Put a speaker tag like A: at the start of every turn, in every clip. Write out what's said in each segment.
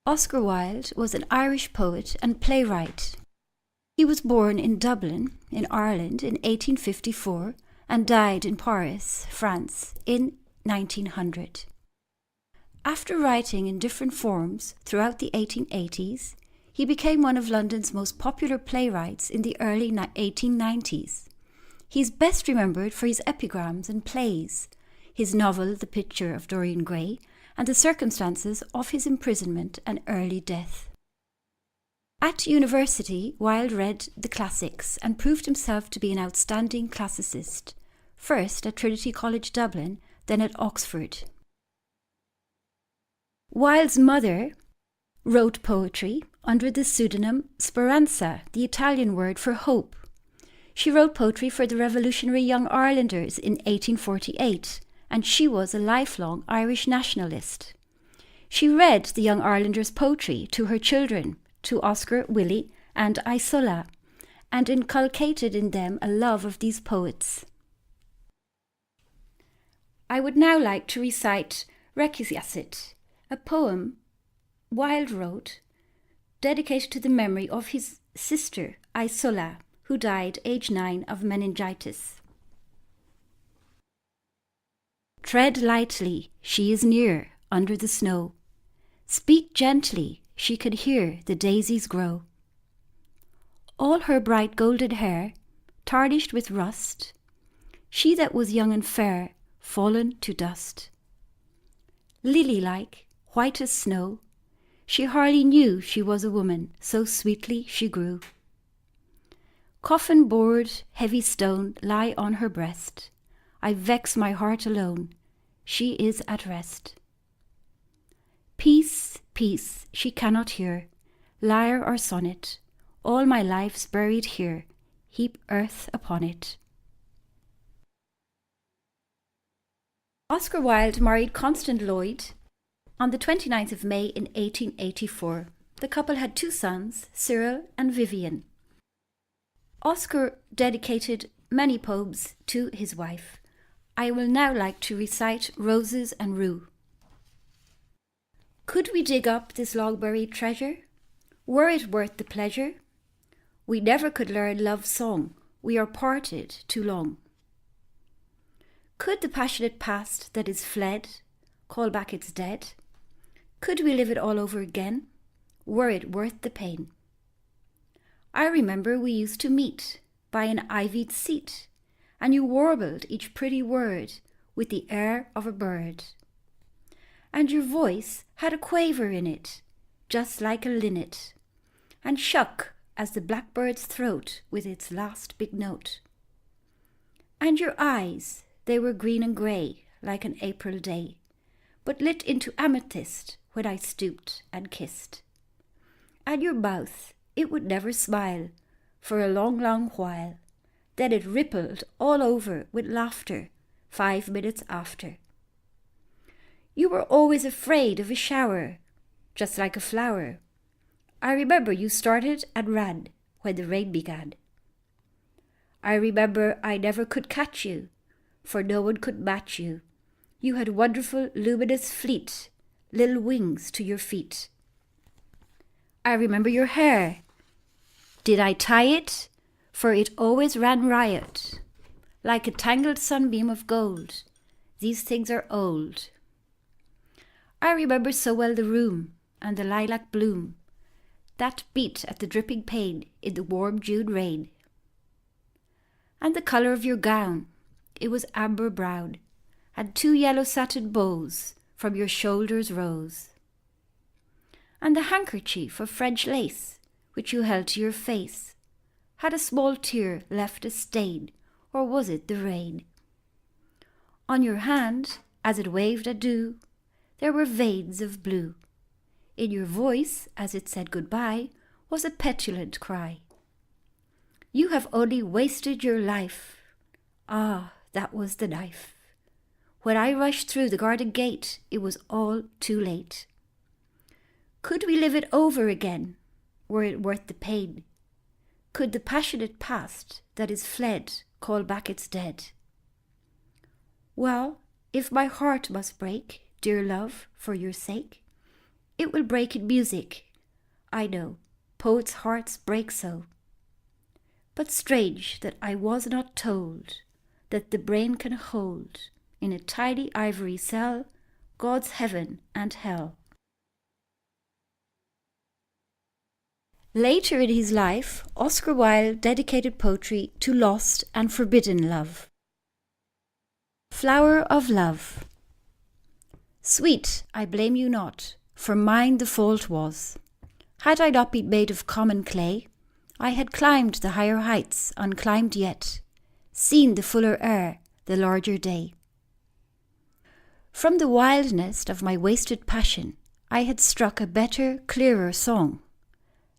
A: Oscar Wilde was an Irish poet and playwright. He was born in Dublin, in Ireland, in 1854 and died in Paris, France, in 1900. After writing in different forms throughout the 1880s, he became one of London's most popular playwrights in the early 1890s. He is best remembered for his epigrams and plays, his novel The Picture of Dorian Gray, and the circumstances of his imprisonment and early death. At university, Wilde read the classics and proved himself to be an outstanding classicist, first at Trinity College Dublin, then at Oxford. Wilde's mother wrote poetry under the pseudonym Speranza, the Italian word for hope. She wrote poetry for the Revolutionary Young Irelanders in 1848, and she was a lifelong Irish nationalist. She read the Young Irelanders' poetry to her children, to Oscar, Willie, and Isola, and inculcated in them a love of these poets. I would now like to recite Requiescat, a poem Wilde wrote, dedicated to the memory of his sister, Isola, who died aged 9 of meningitis. Tread lightly, she is near, under the snow. Speak gently, she could hear the daisies grow. All her bright golden hair, tarnished with rust, she that was young and fair, fallen to dust. Lily-like, white as snow, she hardly knew she was a woman, so sweetly she grew. Coffin board, heavy stone, lie on her breast. I vex my heart alone, she is at rest. Peace, peace, she cannot hear, lyre or sonnet, all my life's buried here, heap earth upon it. Oscar Wilde married Constance Lloyd on the 29th of May in 1884. The couple had 2 sons, Cyril and Vivian. Oscar dedicated many poems to his wife. I will now like to recite Roses and Rue. Could we dig up this long-buried treasure? Were it worth the pleasure? We never could learn love's song, we are parted too long. Could the passionate past that is fled call back its dead? Could we live it all over again? Were it worth the pain? I remember we used to meet by an ivied seat, and you warbled each pretty word with the air of a bird. And your voice had a quaver in it, just like a linnet, and shook as the blackbird's throat with its last big note. And your eyes, they were green and grey, like an April day, but lit into amethyst when I stooped and kissed. And your mouth, it would never smile for a long, long while. Then it rippled all over with laughter 5 minutes after. You were always afraid of a shower, just like a flower. I remember you started and ran when the rain began. I remember I never could catch you, for no one could match you. You had wonderful, luminous, fleet, little wings to your feet. I remember your hair. Did I tie it? For it always ran riot, like a tangled sunbeam of gold. These things are old. I remember so well the room and the lilac bloom that beat at the dripping pane in the warm June rain. And the colour of your gown, it was amber brown, and 2 yellow satin bows from your shoulders rose. And the handkerchief of French lace, which you held to your face, had a small tear left a stain, or was it the rain? On your hand, as it waved adieu, there were veins of blue. In your voice, as it said goodbye, was a petulant cry. You have only wasted your life. Ah, that was the knife. When I rushed through the garden gate, it was all too late. Could we live it over again? Were it worth the pain? Could the passionate past that is fled call back its dead? Well, if my heart must break, dear love, for your sake, it will break in music. I know, poets' hearts break so. But strange that I was not told that the brain can hold in a tiny ivory cell God's heaven and hell. Later in his life, Oscar Wilde dedicated poetry to lost and forbidden love. Flower of Love. Sweet, I blame you not, for mine the fault was. Had I not been made of common clay, I had climbed the higher heights unclimbed yet, seen the fuller air, the larger day. From the wildness of my wasted passion, I had struck a better, clearer song,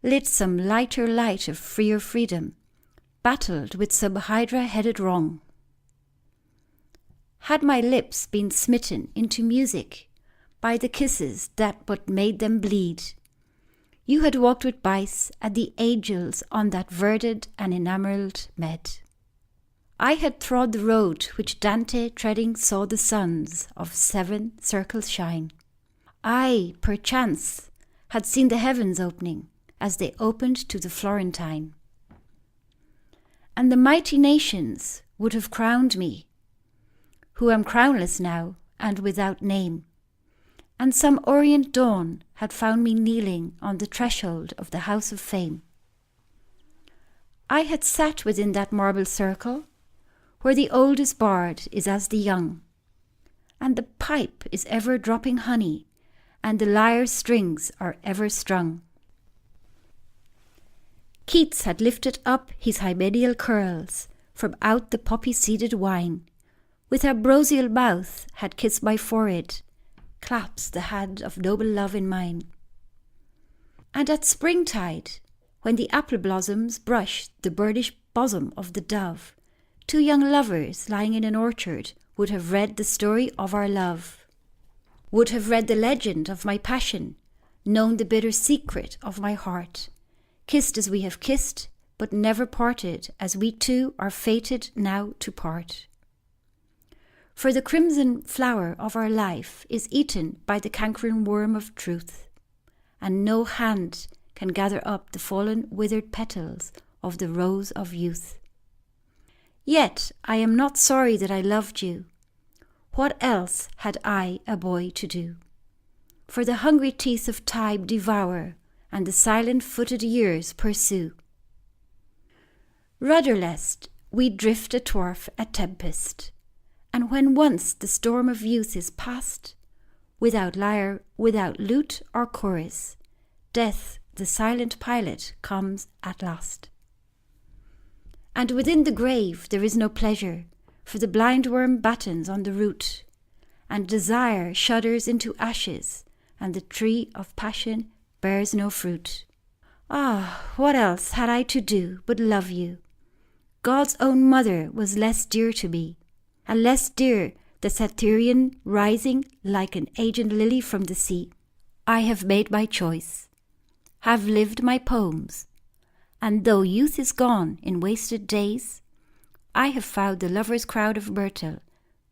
A: lit some lighter light of freer freedom, battled with some hydra-headed wrong. Had my lips been smitten into music by the kisses that but made them bleed, you had walked with Bice and the angels on that verdant and enamelled mead. I had trod the road which Dante treading saw the suns of 7 circles shine. I, perchance, had seen the heavens opening as they opened to the Florentine. And the mighty nations would have crowned me, who am crownless now and without name, and some orient dawn had found me kneeling on the threshold of the house of fame. I had sat within that marble circle, where the oldest bard is as the young, and the pipe is ever dropping honey, and the lyre's strings are ever strung. Keats had lifted up his hymeneal curls from out the poppy-seeded wine, with ambrosial mouth had kissed my forehead, clasped the hand of noble love in mine. And at springtide, when the apple blossoms brushed the burnished bosom of the dove, 2 young lovers lying in an orchard would have read the story of our love, would have read the legend of my passion, known the bitter secret of my heart, kissed as we have kissed, but never parted as we two are fated now to part. For the crimson flower of our life is eaten by the cankering worm of truth, and no hand can gather up the fallen withered petals of the rose of youth. Yet I am not sorry that I loved you. What else had I, a boy, to do? For the hungry teeth of time devour, and the silent-footed years pursue. Rudderless we drift athwart a tempest, and when once the storm of youth is past, without lyre, without lute or chorus, death, the silent pilot, comes at last. And within the grave there is no pleasure, for the blind worm battens on the root, and desire shudders into ashes, and the tree of passion bears no fruit. Ah, what else had I to do but love you? God's own mother was less dear to me, and less dear the Satyrian rising like an aged lily from the sea. I have made my choice, have lived my poems, and though youth is gone in wasted days, I have found the lover's crowd of myrtle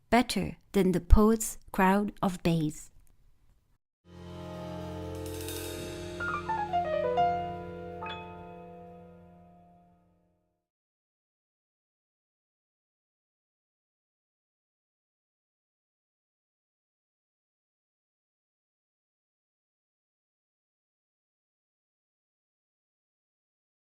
A: better than the poet's crowd of bays.